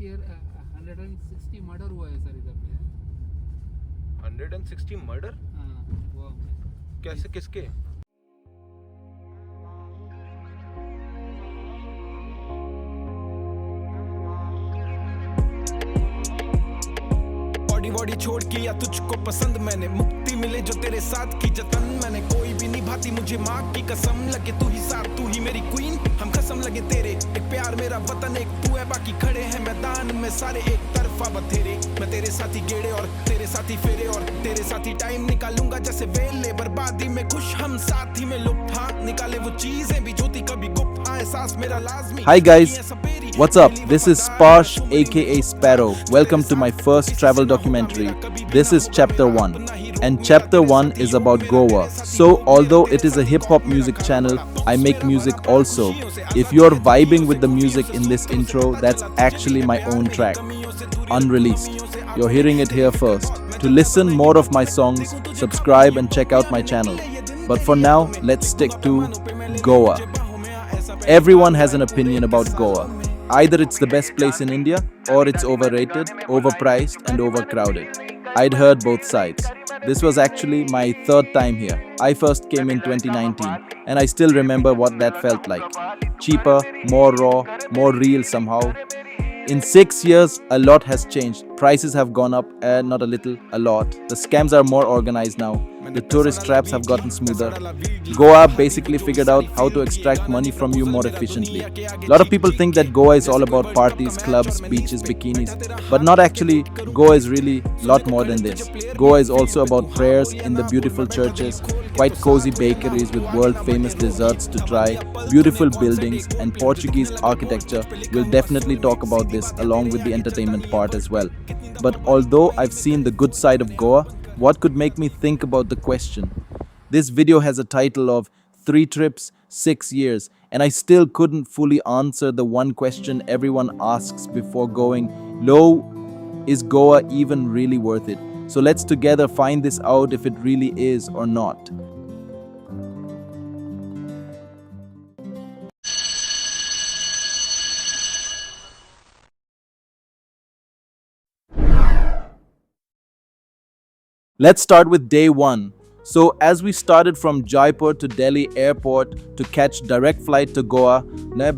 last year 160 murder हुआ है sir इधर पे. 160 मर्डर? हाँ, गोवा में. कैसे, किसके? बॉडी बॉडी छोड़ के या तुझको पसंद मैंने, मुक्ति मिले जो तेरे साथ की जतन मैंने, कोई भी निभाती मुझे माँ की कसम, लगे तू ही साथ तू ही मेरी क्वीन, हम कसम लगे तेरे, एक प्यार मेरा वतन एक तू है, बाकी खड़े हैं मैदान में सारे एक तरफा बथेरे, मैं तेरे साथी गेड़े और तेरे साथी फेरे और तेरे साथी टाइम निकालूंगा जैसे वेले, बर्बादी में खुश हम साथी में लुप्त, हाँ निकाले वो चीजें भी जो थी कभी गुप्त, हाँ एहसास मेरा लाजमी. Hi guys, what's up? This is Sparsh aka Sparrow. Welcome to my first travel documentary. This is chapter 1 and chapter 1 is about Goa. So although it is a hip hop music channel, I make music also. If you're vibing with the music in this intro, that's actually my own track, unreleased. You're hearing it here first. To listen more of my songs, subscribe and check out my channel. But for now, let's stick to Goa. Everyone has an opinion about Goa. Either it's the best place in India or it's overrated, overpriced and overcrowded. I'd heard both sides. This was actually my third time here. I first came in 2019 and I still remember what that felt like. Cheaper, more raw, more real somehow. In 6 years, a lot has changed. Prices have gone up, not a little, a lot. The scams are more organized now. The tourist traps have gotten smoother. Goa basically figured out how to extract money from you more efficiently. A lot of people think that Goa is all about parties, clubs, beaches, bikinis. But not actually. Goa is really a lot more than this. Goa is also about prayers in the beautiful churches, quite cozy bakeries with world-famous desserts to try, beautiful buildings and Portuguese architecture. We'll definitely talk about this along with the entertainment part as well. But although I've seen the good side of Goa, what could make me think about the question? This video has a title of 3 trips, 6 years, and I still couldn't fully answer the one question everyone asks before going, is Goa even really worth it? So let's together find this out if it really is or not. Let's start with day 1. So as we started from Jaipur to Delhi airport to catch direct flight to Goa,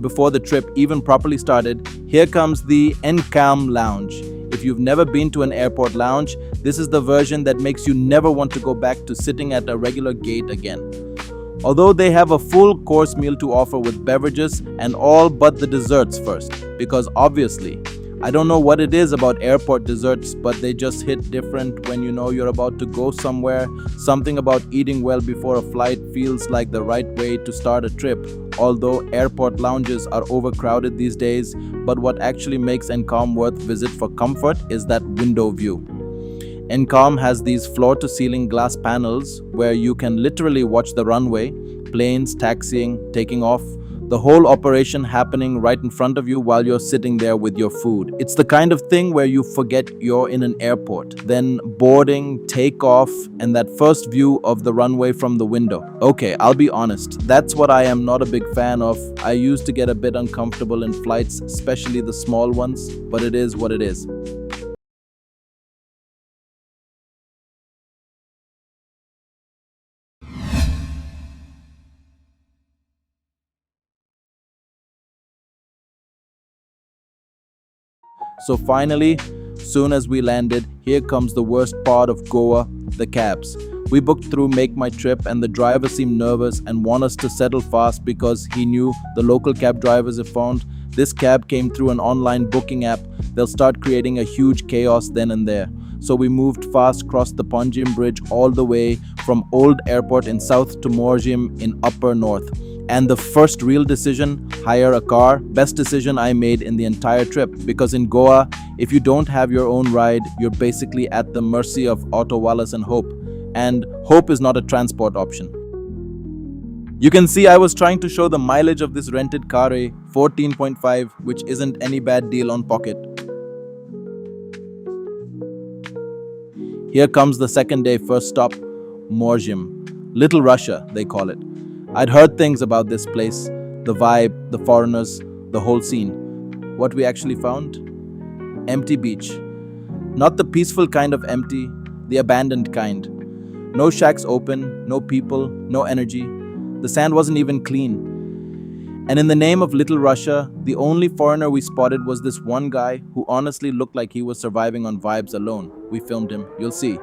before the trip even properly started, here comes the Encam Lounge. If you've never been to an airport lounge, this is the version that makes you never want to go back to sitting at a regular gate again. Although they have a full course meal to offer with beverages and all but the desserts first, because obviously, I don't know what it is about airport desserts, but they just hit different when you know you're about to go somewhere. Something about eating well before a flight feels like the right way to start a trip, although airport lounges are overcrowded these days. But what actually makes Encom worth visit for comfort is that window view. Encom has these floor-to-ceiling glass panels where you can literally watch the runway, planes taxiing, taking off, the whole operation happening right in front of you while you're sitting there with your food. It's the kind of thing where you forget you're in an airport. Then boarding, takeoff, and that first view of the runway from the window. Okay, I'll be honest, that's what I am not a big fan of. I used to get a bit uncomfortable in flights, especially the small ones, but it is what it is. So finally, soon as we landed, here comes the worst part of Goa, the cabs. We booked through Make My Trip and the driver seemed nervous and wanted us to settle fast because he knew the local cab drivers have found this cab came through an online booking app. They'll start creating a huge chaos then and there. So we moved fast, crossed the Morjim bridge all the way from Old Airport in south to Morjim in upper north. And the first real decision, hire a car, best decision I made in the entire trip, because in Goa, if you don't have your own ride, you're basically at the mercy of auto wallahs and Hope. And Hope is not a transport option. You can see I was trying to show the mileage of this rented car, 14.5, which isn't any bad deal on Pocket. Here comes the second day, first stop, Morjim. Little Russia, they call it. I'd heard things about this place, the vibe, the foreigners, the whole scene. What we actually found? Empty beach. Not the peaceful kind of empty, the abandoned kind. No shacks open, no people, no energy. The sand wasn't even clean. And in the name of Little Russia, the only foreigner we spotted was this one guy who honestly looked like he was surviving on vibes alone. We filmed him, you'll see.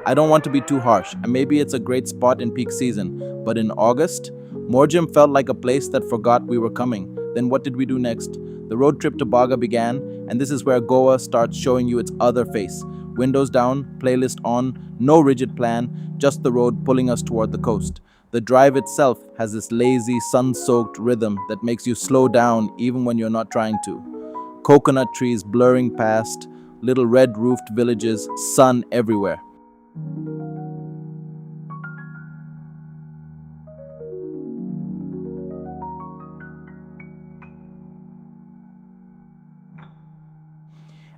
I don't want to be too harsh, and maybe it's a great spot in peak season, but in August, Morjim felt like a place that forgot we were coming. Then what did we do next? The road trip to Baga began, and this is where Goa starts showing you its other face. Windows down, playlist on, no rigid plan, just the road pulling us toward the coast. The drive itself has this lazy, sun-soaked rhythm that makes you slow down even when you're not trying to. Coconut trees blurring past, little red-roofed villages, sun everywhere.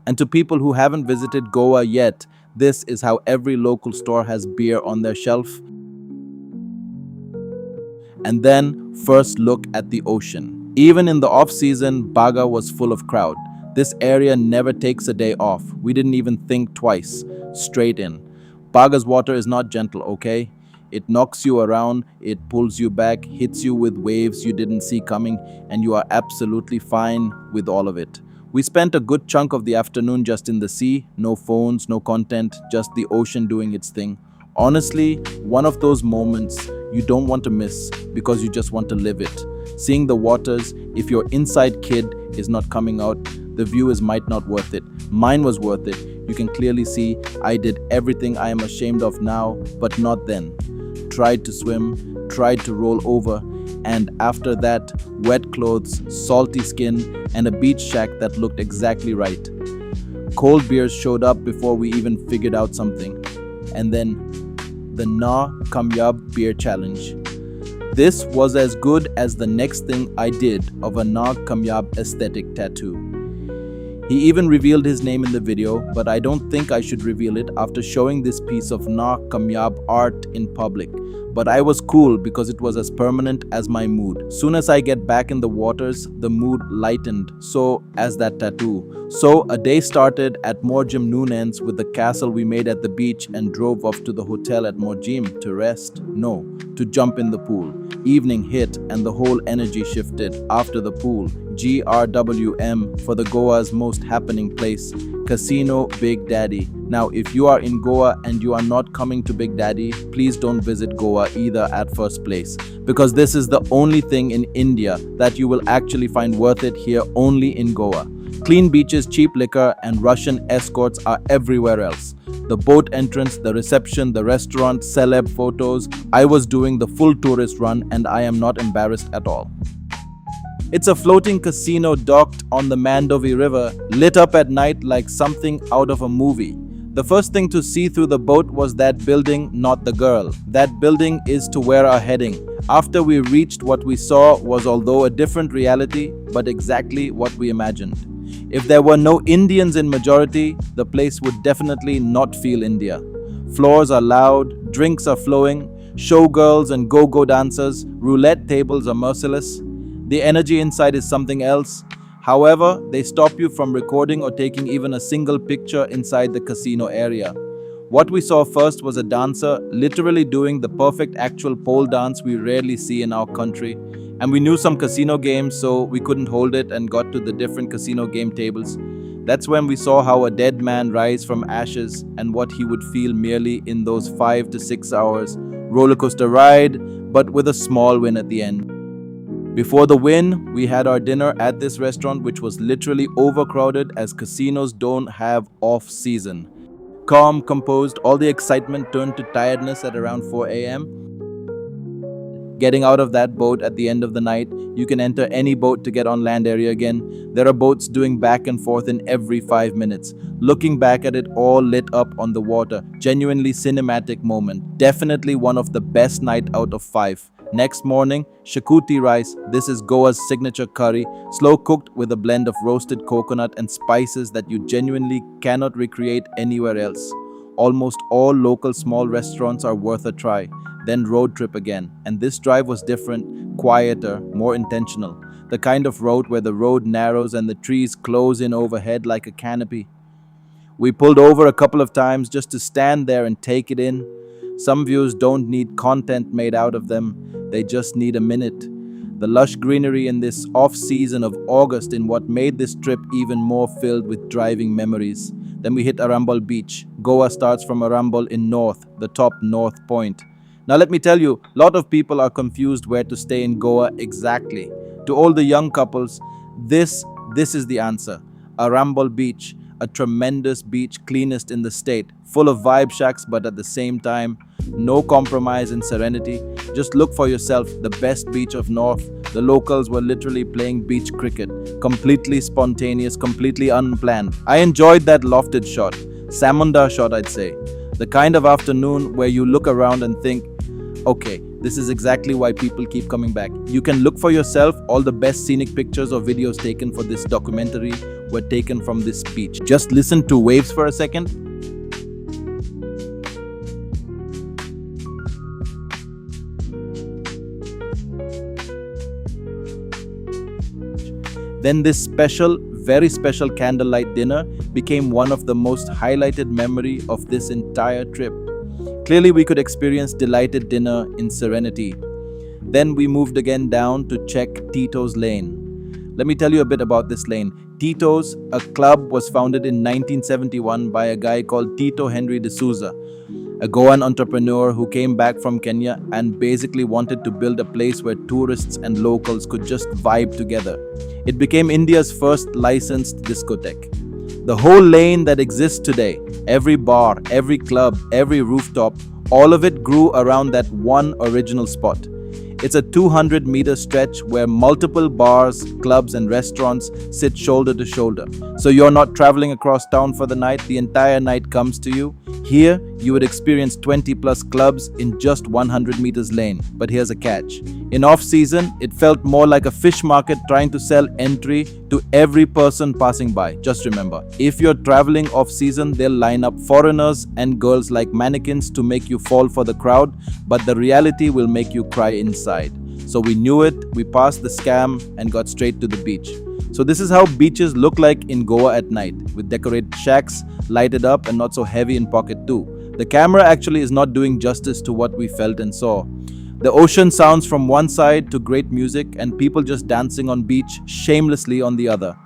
And to people who haven't visited Goa yet, this is how every local store has beer on their shelf. And then, first look at the ocean. Even in the off-season, Baga was full of crowd. This area never takes a day off. We didn't even think twice. Straight in. Baga's water is not gentle, okay? It knocks you around, it pulls you back, hits you with waves you didn't see coming, and you are absolutely fine with all of it. We spent a good chunk of the afternoon just in the sea, no phones, no content, just the ocean doing its thing. Honestly, one of those moments you don't want to miss because you just want to live it. Seeing the waters, if your inside kid is not coming out, the view is might not worth it. Mine was worth it. You can clearly see I did everything I am ashamed of now, but not then. Tried to swim, tried to roll over, and after that, wet clothes, salty skin, and a beach shack that looked exactly right. Cold beers showed up before we even figured out something. And then, the Na Kamyab Beer Challenge. This was as good as the next thing I did of a Na Kamyab aesthetic tattoo. He even revealed his name in the video, but I don't think I should reveal it after showing this piece of Na Kamyab art in public. But I was cool because it was as permanent as my mood. Soon as I get back in the waters, the mood lightened, so as that tattoo. So a day started at Morjim noon ends with the castle we made at the beach and drove off to the hotel at Morjim to rest. No, to jump in the pool. Evening hit and the whole energy shifted after the pool. GRWM for the Goa's most happening place, Casino Big Daddy. Now, if you are in Goa and you are not coming to Big Daddy, please don't visit Goa either at first place, because this is the only thing in India that you will actually find worth it here only in Goa. Clean beaches, cheap liquor, and Russian escorts are everywhere else. The boat entrance, the reception, the restaurant, celeb photos. I was doing the full tourist run and I am not embarrassed at all. It's a floating casino docked on the Mandovi River, lit up at night like something out of a movie. The first thing to see through the boat was that building, not the girl. That building is to where our heading. After we reached, what we saw was, although a different reality, but exactly what we imagined. If there were no Indians in majority, the place would definitely not feel India. Floors are loud, drinks are flowing, showgirls and go-go dancers, roulette tables are merciless. The energy inside is something else. However, they stop you from recording or taking even a single picture inside the casino area. What we saw first was a dancer literally doing the perfect actual pole dance we rarely see in our country. And we knew some casino games, so we couldn't hold it and got to the different casino game tables. That's when we saw how a dead man rise from ashes and what he would feel merely in those 5 to 6 hours. Rollercoaster ride, but with a small win at the end. Before the win, we had our dinner at this restaurant, which was literally overcrowded as casinos don't have off-season. Calm, composed, all the excitement turned to tiredness at around 4 a.m. Getting out of that boat at the end of the night, you can enter any boat to get on land area again. There are boats doing back and forth in every 5 minutes. Looking back at it all lit up on the water, genuinely cinematic moment. Definitely one of the best night out of 5. Next morning, shakuti rice. This is Goa's signature curry, slow cooked with a blend of roasted coconut and spices that you genuinely cannot recreate anywhere else. Almost all local small restaurants are worth a try. Then road trip again, and this drive was different, quieter, more intentional. the kind of road where the road narrows and the trees close in overhead like a canopy. We pulled over a couple of times just to stand there and take it in. Some views don't need content made out of them, they just need a minute. The lush greenery in this off-season of August in what made this trip even more filled with driving memories. Then we hit Arambol beach. Goa starts from Arambol in north, the top north point. Now let me tell you, a lot of people are confused where to stay in Goa exactly. To all the young couples, this is the answer. Arambol beach, a tremendous beach, cleanest in the state, full of vibe shacks, but at the same time, no compromise in serenity. Just look for yourself, the best beach of North. The locals were literally playing beach cricket, completely spontaneous, completely unplanned. I enjoyed that lofted shot, Samunda shot I'd say. The kind of afternoon where you look around and think, okay, this is exactly why people keep coming back. You can look for yourself. All the best scenic pictures or videos taken for this documentary were taken from this beach. Just listen to waves for a second. Then this special, very special candlelight dinner became one of the most highlighted memory of this entire trip. Clearly we could experience delighted dinner in serenity. Then we moved again down to check Tito's Lane. Let me tell you a bit about this lane. Tito's, a club, was founded in 1971 by a guy called Tito Henry D'Souza, a Goan entrepreneur who came back from Kenya and basically wanted to build a place where tourists and locals could just vibe together. It became India's first licensed discotheque. The whole lane that exists today, every bar, every club, every rooftop, all of it grew around that one original spot. It's a 200-meter stretch where multiple bars, clubs and restaurants sit shoulder to shoulder. So you're not traveling across town for the night, the entire night comes to you. Here, you would experience 20 plus clubs in just 100 meters lane. But here's a catch. In off-season, it felt more like a fish market trying to sell entry to every person passing by. Just remember, if you're traveling off-season, they'll line up foreigners and girls like mannequins to make you fall for the crowd, but the reality will make you cry inside. So we knew it, we passed the scam and got straight to the beach. So this is how beaches look like in Goa at night, with decorated shacks, lighted up and not so heavy in pocket too. The camera actually is not doing justice to what we felt and saw. The ocean sounds from one side to great music and people just dancing on beach shamelessly on the other.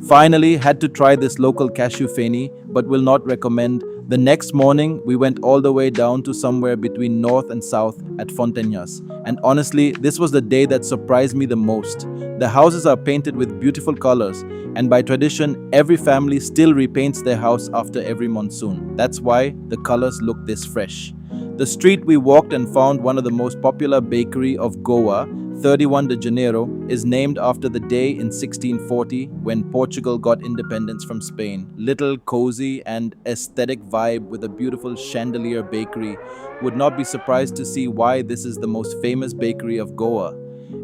Finally, had to try this local cashew feni, but will not recommend. The next morning, we went all the way down to somewhere between north and south at Fontainhas. And honestly, this was the day that surprised me the most. The houses are painted with beautiful colors, and by tradition, every family still repaints their house after every monsoon. That's why the colors look this fresh. The street we walked and found one of the most popular bakery of Goa, 31 de Janeiro, is named after the day in 1640 when Portugal got independence from Spain. Little, cozy and aesthetic vibe with a beautiful chandelier bakery. Would not be surprised to see why this is the most famous bakery of Goa.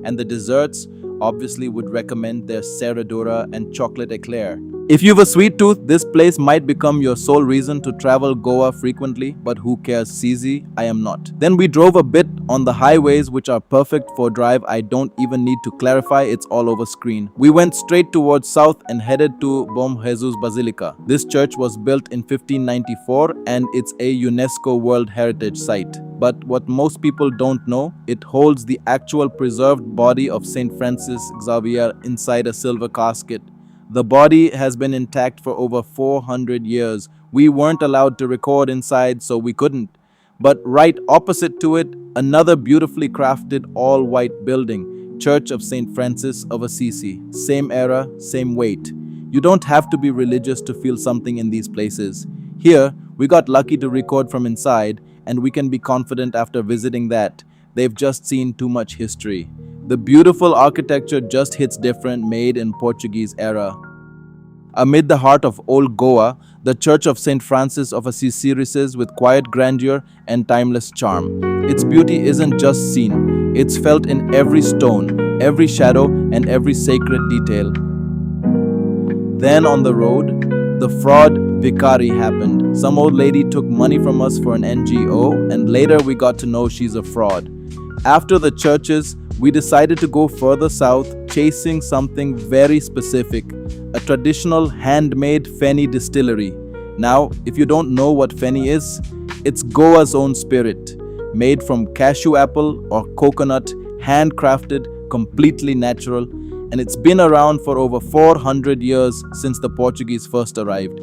And the desserts, obviously would recommend their serradura and chocolate eclair. If you've a sweet tooth, this place might become your sole reason to travel Goa frequently, but who cares, CZ? I am not. Then we drove a bit on the highways which are perfect for drive. I don't even need to clarify, it's all over screen. We went straight towards south and headed to Bom Jesus Basilica. This church was built in 1594 and it's a UNESCO World Heritage Site. But what most people don't know, it holds the actual preserved body of Saint Francis Xavier inside a silver casket. The body has been intact for over 400 years. We weren't allowed to record inside, so we couldn't. But right opposite to it, another beautifully crafted all-white building, Church of St. Francis of Assisi. Same era, same weight. You don't have to be religious to feel something in these places. Here, we got lucky to record from inside, and we can be confident after visiting that they've just seen too much history. The beautiful architecture just hits different, made in Portuguese era. Amid the heart of old Goa, the Church of St. Francis of Assisi rises with quiet grandeur and timeless charm. Its beauty isn't just seen, it's felt in every stone, every shadow, and every sacred detail. Then on the road, the fraud Vicari happened. Some old lady took money from us for an NGO, and later we got to know she's a fraud. After the churches, we decided to go further south, chasing something very specific, a traditional handmade Feni distillery. Now, if you don't know what Feni is, it's Goa's own spirit, made from cashew apple or coconut, handcrafted, completely natural, and it's been around for over 400 years since the Portuguese first arrived.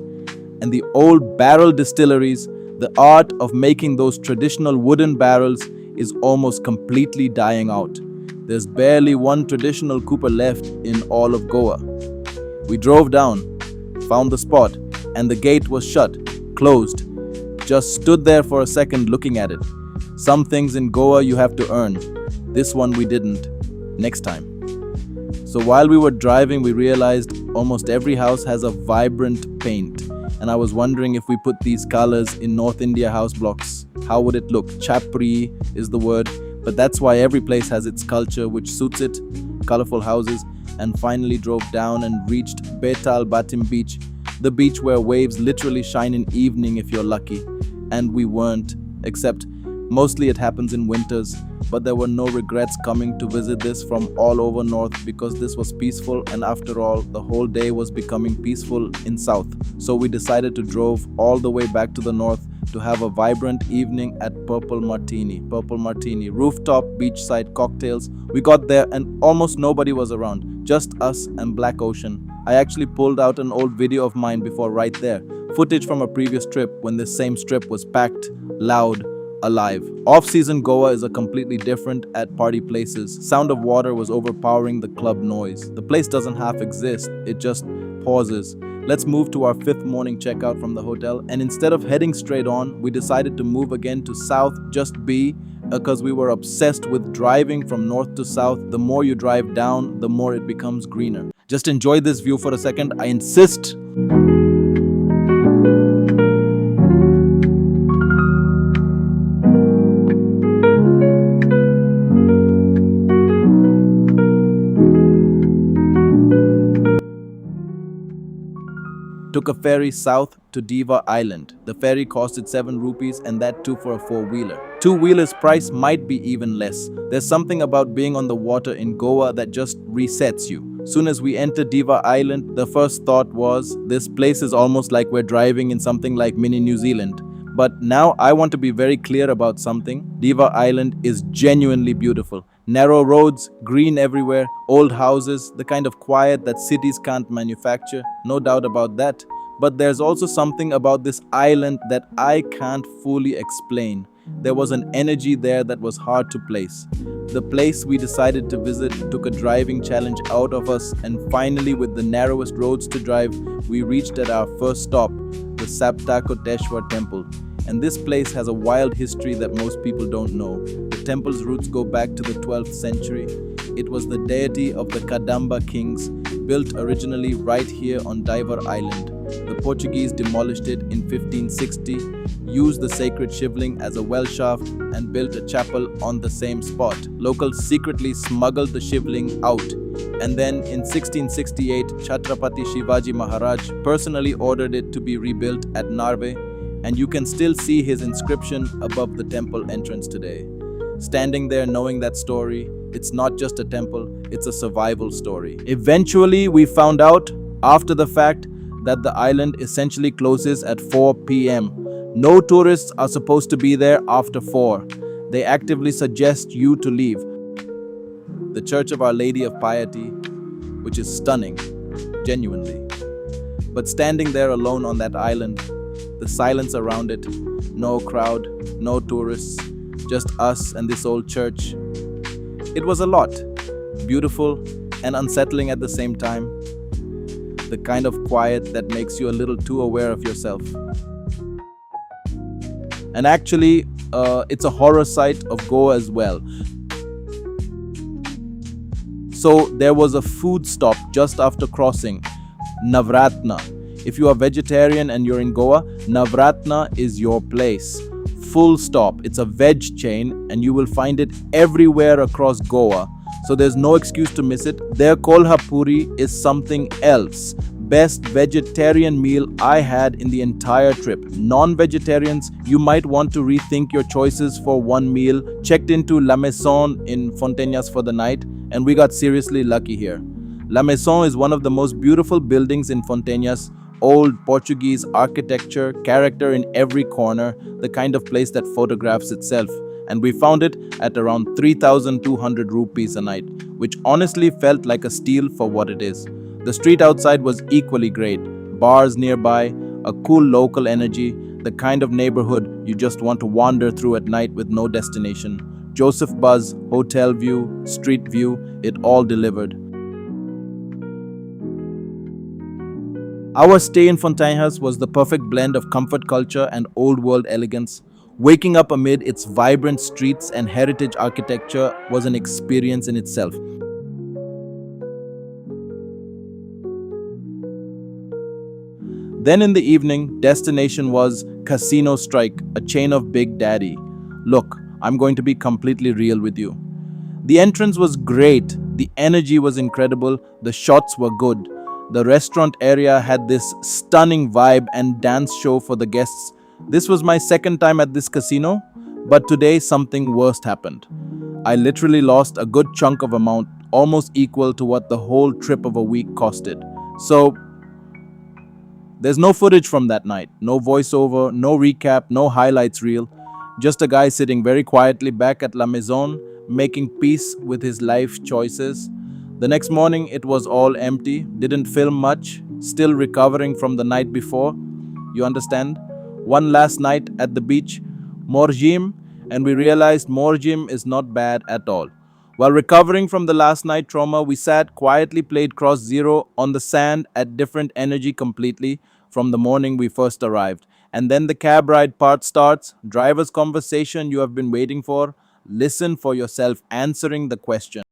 And the old barrel distilleries, the art of making those traditional wooden barrels, is almost completely dying out. There's barely one traditional cooper left in all of Goa. We drove down, found the spot, and the gate was shut, closed. Just stood there for a second looking at it. Some things in Goa you have to earn. This one we didn't. Next time. So while we were driving, we realized almost every house has a vibrant paint. And I was wondering, if we put these colors in North India house blocks, how would it look? Chapri is the word, but that's why every place has its culture which suits it. Colorful houses. And finally drove down and reached Betal Batim beach, the beach where waves literally shine in evening if you're lucky. And we weren't, except mostly it happens in winters, but there were no regrets coming to visit this from all over north, because this was peaceful, and after all, the whole day was becoming peaceful in south. So we decided to drove all the way back to the north to have a vibrant evening at Purple Martini, rooftop beachside cocktails. We got there and almost nobody was around, just us and Black Ocean. I actually pulled out an old video of mine before right there, footage from a previous trip when this same strip was packed, loud, alive. Off-season Goa is a completely different at party places. Sound of water was overpowering the club noise. The place doesn't half exist, it just pauses. Let's move to our 5th morning checkout from the hotel, and instead of heading straight on, we decided to move again to south, just B, because we were obsessed with driving from north to south. The more you drive down, the more it becomes greener. Just enjoy this view for a second, I insist. Took a ferry south to Diva Island. The ferry costed 7 rupees, and that too for a 4-wheeler. 2-wheelers price might be even less. There's something about being on the water in Goa that just resets you. Soon as we entered Diva Island, the first thought was, this place is almost like we're driving in something like mini New Zealand. But now I want to be very clear about something. Diva Island is genuinely beautiful. Narrow roads, green everywhere, old houses, the kind of quiet that cities can't manufacture, no doubt about that. But there's also something about this island that I can't fully explain. There was an energy there that was hard to place. The place we decided to visit took a driving challenge out of us, and finally, with the narrowest roads to drive, we reached at our first stop, the Saptakoteshwar temple. And this place has a wild history that most people don't know. The temple's roots go back to the 12th century. It was the deity of the Kadamba kings, built originally right here on Divar Island. The Portuguese demolished it in 1560, used the sacred shivling as a well shaft, and built a chapel on the same spot. Locals secretly smuggled the shivling out. And then in 1668, Chhatrapati Shivaji Maharaj personally ordered it to be rebuilt at Narve, and you can still see his inscription above the temple entrance today. Standing there knowing that story, it's not just a temple, it's a survival story. Eventually, we found out, after the fact, that the island essentially closes at 4 p.m. No tourists are supposed to be there after 4. They actively suggest you to leave. The Church of Our Lady of Piety, which is stunning, genuinely. But standing there alone on that island, the silence around it, no crowd, no tourists, just us and this old church. It was a lot, beautiful and unsettling at the same time. The kind of quiet that makes you a little too aware of yourself. And actually, it's a horror site of Goa as well. So there was a food stop just after crossing, Navratna. If you are vegetarian and you're in Goa, Navratna is your place. Full stop. It's a veg chain and you will find it everywhere across Goa. So there's no excuse to miss it. Their kolhapuri is something else. best vegetarian meal I had in the entire trip. Non-vegetarians, you might want to rethink your choices for one meal. Checked into La Maison in Fontainhas for the night, and we got seriously lucky here. La Maison is one of the most beautiful buildings in Fontainhas. Old Portuguese architecture, character in every corner, the kind of place that photographs itself. And we found it at around 3,200 rupees a night, which honestly felt like a steal for what it is. The street outside was equally great. Bars nearby, a cool local energy, the kind of neighborhood you just want to wander through at night with no destination. Joseph buzz, hotel view, street view, it all delivered. Our stay in Fontainhas was the perfect blend of comfort culture and old world elegance. Waking up amid its vibrant streets and heritage architecture was an experience in itself. Then in the evening, destination was Casino Strike, a chain of Big Daddy. Look, I'm going to be completely real with you. The entrance was great, the energy was incredible, the shots were good. The restaurant area had this stunning vibe and dance show for the guests. This was my second time at this casino, but today something worst happened. I literally lost a good chunk of amount, almost equal to what the whole trip of a week costed. So, there's no footage from that night, no voiceover, no recap, no highlights reel. Just a guy sitting very quietly back at La Maison, making peace with his life choices. The next morning, it was all empty, didn't film much, still recovering from the night before. You understand? One last night at the beach, Morjim, and we realized Morjim is not bad at all. While recovering from the last night trauma, we sat, quietly played Cross Zero on the sand at different energy completely from the morning we first arrived. And then the cab ride part starts, driver's conversation you have been waiting for. Listen for yourself answering the question.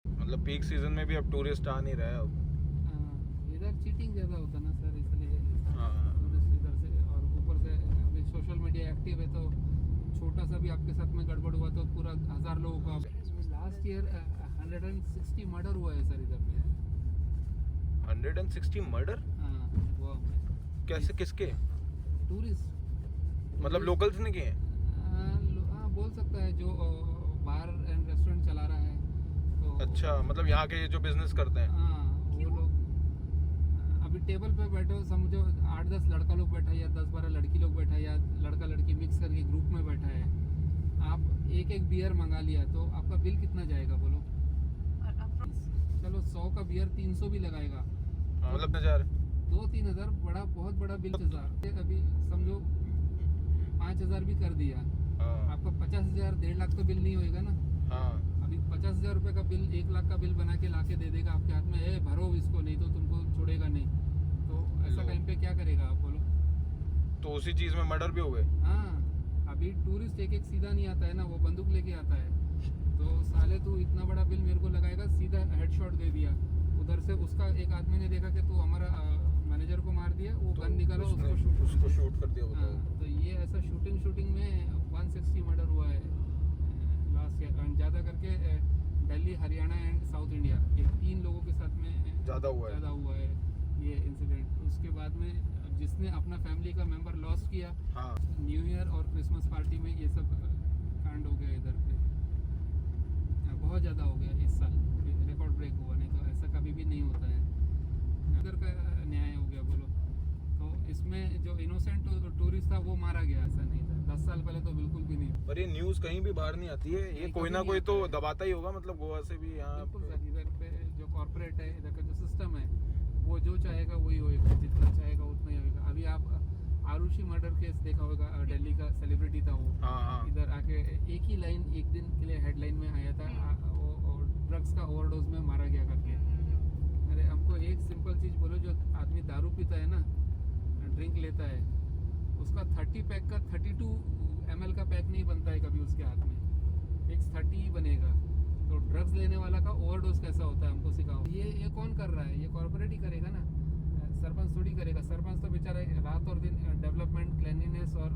मतलब peak season में भी अब tourist आ नहीं रहा है अब। इधर cheating ज़्यादा होता ना सर, इसलिए हाँ। टूरिस्ट इधर से, और ऊपर से अभी सोशल मीडिया एक्टिव है तो छोटा सा भी आपके साथ में गड़बड़ हुआ तो पूरा 1000 लोगों का। लास्ट ईयर 160 मर्डर हुआ है सर इधर पे। 160 मर्डर? हाँ, गोवा में। कैसे, किसके? टूरिस्ट मतलब लोकल्स ने किए? हाँ, बोल सकता है जो बार एंड रेस्टोरेंट चला रहा है तो। अच्छा, मतलब यहाँ के जो बिजनेस करते हैं। हाँ, वो लोग अभी टेबल पे बैठे हो, समझो 8-10 लड़का लोग बैठा है या 10-12 लड़की लोग बैठा है या लड़का लड़की मिक्स करके ग्रुप में बैठा है। आप एक बियर मंगा लिया तो आपका बिल कितना जाएगा बोलो? चलो 100 का बियर 300 भी लगाएगा, मतलब 1000 2-3 हज़ार बड़ा, बहुत बड़ा बिल। 1000 अभी समझो 5000 भी कर दिया, आपका 50,000 1.5 लाख तो बिल नहीं होएगा ना। हाँ। अभी 50,000 रुपये का बिल 1 लाख का बिल बना के लाके दे देगा आपके हाथ में, ए भरो इसको नहीं तो तुमको छोड़ेगा नहीं। तो ऐसा टाइम पे क्या करेगा आप बोलो? तो उसी चीज में मर्डर भी हो गए। हाँ, अभी टूरिस्ट एक सीधा नहीं आता है ना, वो बंदूक लेके आता है। तो साले तू इतना बड़ा बिल मेरे को लगाएगा, सीधा हेडशॉट दे दिया उधर से। उसका एक आदमी ने देखा कि तू हमारा मैनेजर को मार दिया, वो गन निकाला, उसको शूट कर दिया। हाँ, तो ये ऐसा शूटिंग में 160 मर्डर हुआ है लास्ट ईयर। एंड ज़्यादा करके Delhi, Haryana and south India, ये 3 लोगों के साथ में ज़्यादा हुआ है ये इंसिडेंट। उसके बाद में जिसने अपना फैमिली का मेंबर लॉस किया, हाँ। न्यू ईयर और क्रिसमस पार्टी में ये सब कांड हो गया इधर पे। बहुत ज़्यादा हो गया इस साल, रिकॉर्ड ब्रेक हुआ, नहीं तो ऐसा कभी भी नहीं होता है। इधर का न्याय हो गया बोलो। तो इसमें जो इनोसेंट टूरिस्ट था वो मारा गया, ऐसा नहीं था। 10 साल पहले तो बिल्कुल भी नहीं। पर ये न्यूज़ कहीं भी बाहर नहीं आती है, ये कोई ना कोई तो दबाता ही होगा, मतलब गोवा से भी यहाँ। बिल्कुल सर, इधर पे जो कॉर्पोरेट है, इधर का जो सिस्टम है, वो जो चाहेगा वही होएगा, जितना चाहेगा उतना ही होएगा। अभी आप आरुषि मर्डर केस देखा होगा, दिल्ली का सेलिब्रिटी था वो। हाँ। इधर आके एक ही लाइन एक दिन के लिए हेडलाइन में आया था, वो ड्रग्स का ओवरडोज में मारा गया करके। अरे हमको एक सिंपल चीज़ बोलो, जो आदमी दारू पीता है ना, ड्रिंक लेता है, उसका 30 पैक का 32 ml का पैक नहीं बनता है कभी उसके हाथ में, एक 30 ही बनेगा। तो ड्रग्स लेने वाला का ओवरडोज कैसा होता है हमको सिखाओ। ये कौन कर रहा है? ये कॉर्पोरेट ही करेगा ना, सरपंच थोड़ी करेगा। सरपंच तो बेचारा रात और दिन डेवलपमेंट, क्लीनलीनेस और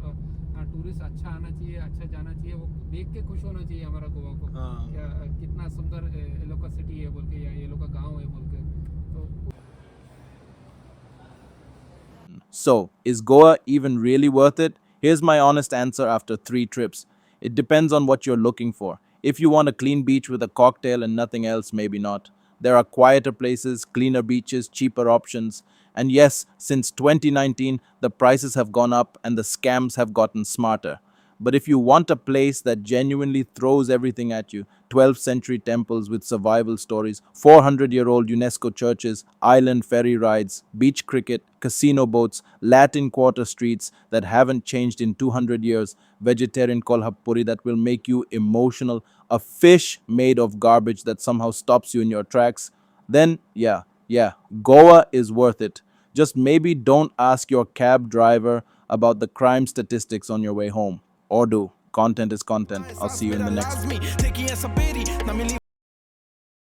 टूरिस्ट अच्छा आना चाहिए, अच्छा जाना चाहिए, वो देख के खुश होना चाहिए हमारा गोवा को। क्या कितना सुंदर ये लोग का सिटी है बोल के, या ये लोग का गाँव है बोल के। तो So, is Goa even really worth it? Here's my honest answer after 3 trips. It depends on what you're looking for. If you want a clean beach with a cocktail and nothing else, maybe not. There are quieter places, cleaner beaches, cheaper options. And yes, since 2019, the prices have gone up and the scams have gotten smarter. But if you want a place that genuinely throws everything at you, 12th century temples with survival stories, 400-year-old UNESCO churches, island ferry rides, beach cricket, casino boats, Latin Quarter streets that haven't changed in 200 years, vegetarian kolhapuri that will make you emotional, a fish made of garbage that somehow stops you in your tracks, then yeah, Goa is worth it. Just maybe don't ask your cab driver about the crime statistics on your way home. Or do. Content is content. I'll see you in the next one.